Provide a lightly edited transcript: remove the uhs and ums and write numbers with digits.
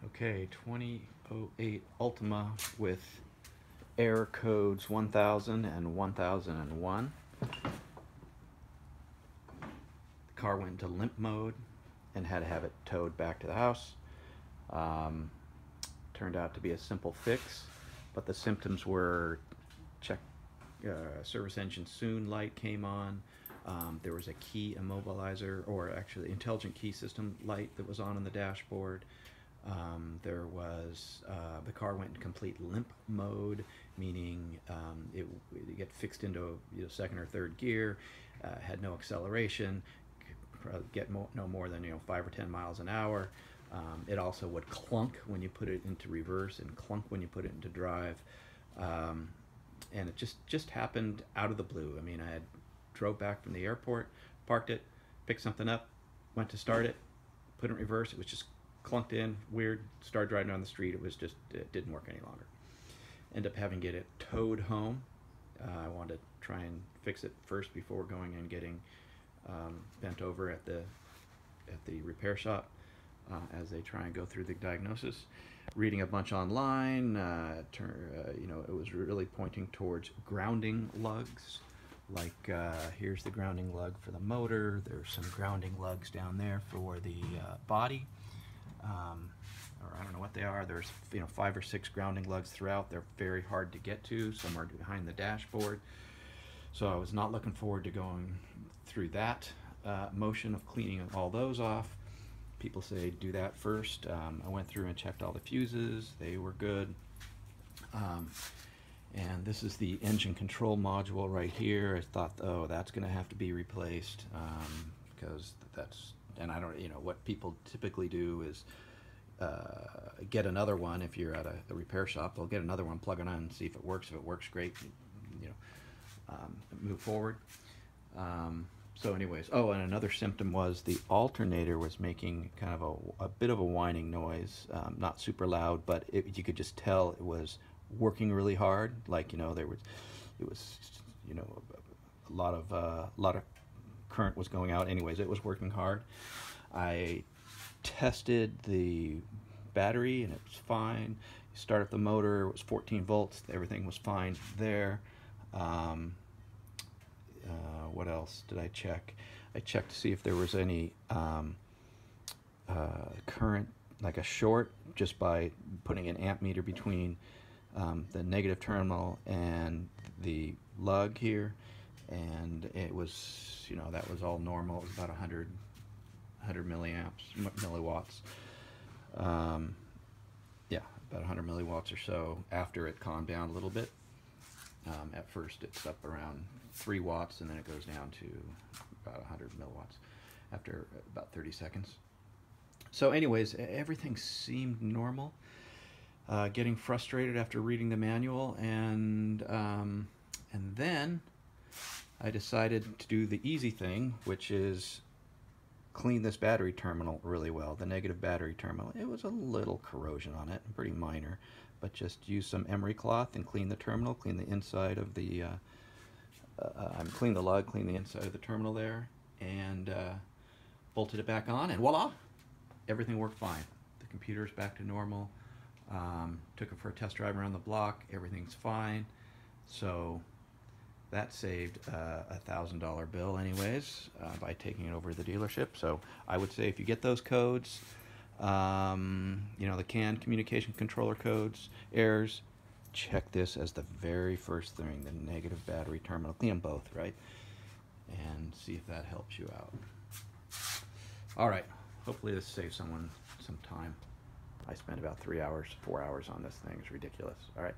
Okay, 2008 Ultima with error codes 1000 and 1001. The car went into limp mode and had to have it towed back to the house. Um, Turned out to be a simple fix, but the symptoms were check service engine soon light came on. There was a key immobilizer, or actually intelligent key system light that was on in the dashboard. There was the car went in complete limp mode, meaning it get fixed into second or third gear, had no acceleration, could get no more than 5 or 10 miles an hour. It also would clunk when you put it into reverse and clunk when you put it into drive. And it just happened out of the blue. I mean, I had drove back from the airport, parked it, picked something up, went to start it, put it in reverse. It was just clunked in, weird. Started driving down the street. It didn't work any longer. Ended up having to get it towed home. I wanted to try and fix it first before going and getting bent over at the repair shop as they try and go through the diagnosis. Reading a bunch online, it was really pointing towards grounding lugs. Like here's the grounding lug for the motor. There's some grounding lugs down there for the body. Or I don't know what they are. There's 5 or 6 grounding lugs throughout. They're very hard to get to. Some are behind the dashboard. So I was not looking forward to going through that motion of cleaning all those off. People say do that first. I went through and checked all the fuses. They were good. And this is the engine control module right here. I thought, oh, that's going to have to be replaced because that's, and I don't, what people typically do is get another one. If you're at a repair shop, they'll get another one, plug it on, and see if it works. If it works, great. Move forward. So anyways, oh, and another symptom was the alternator was making kind of a bit of a whining noise, not super loud, but you could just tell it was working really hard. Like, it was a lot of current was going out. Anyways, it was working hard. I tested the battery and it was fine. You start up the motor, it was 14 volts. Everything was fine there. What else did I check? I checked to see if there was any current, like a short, just by putting an amp meter between the negative terminal and the lug here, and it was, that was all normal. It was about 100 milliwatts. Yeah, about 100 milliwatts or so after it calmed down a little bit. At first it's up around 3 watts and then it goes down to about 100 milliwatts after about 30 seconds. So anyways, everything seemed normal. Getting frustrated after reading the manual, and then I decided to do the easy thing, which is clean this battery terminal really well, the negative battery terminal. It was a little corrosion on it, pretty minor, but just use some emery cloth and clean the terminal, clean the inside of the, clean the lug, clean the inside of the terminal there, and bolted it back on, and voila, everything worked fine. The computer's back to normal. Took it for a test drive around the block, everything's fine. So that saved a $1,000 bill anyways by taking it over to the dealership. So I would say if you get those codes, the CAN communication controller codes, errors, check this as the very first thing, the negative battery terminal. Clean them both, right? And see if that helps you out. All right, hopefully this saves someone some time. I spent about 3 hours, 4 hours on this thing. It's ridiculous. All right.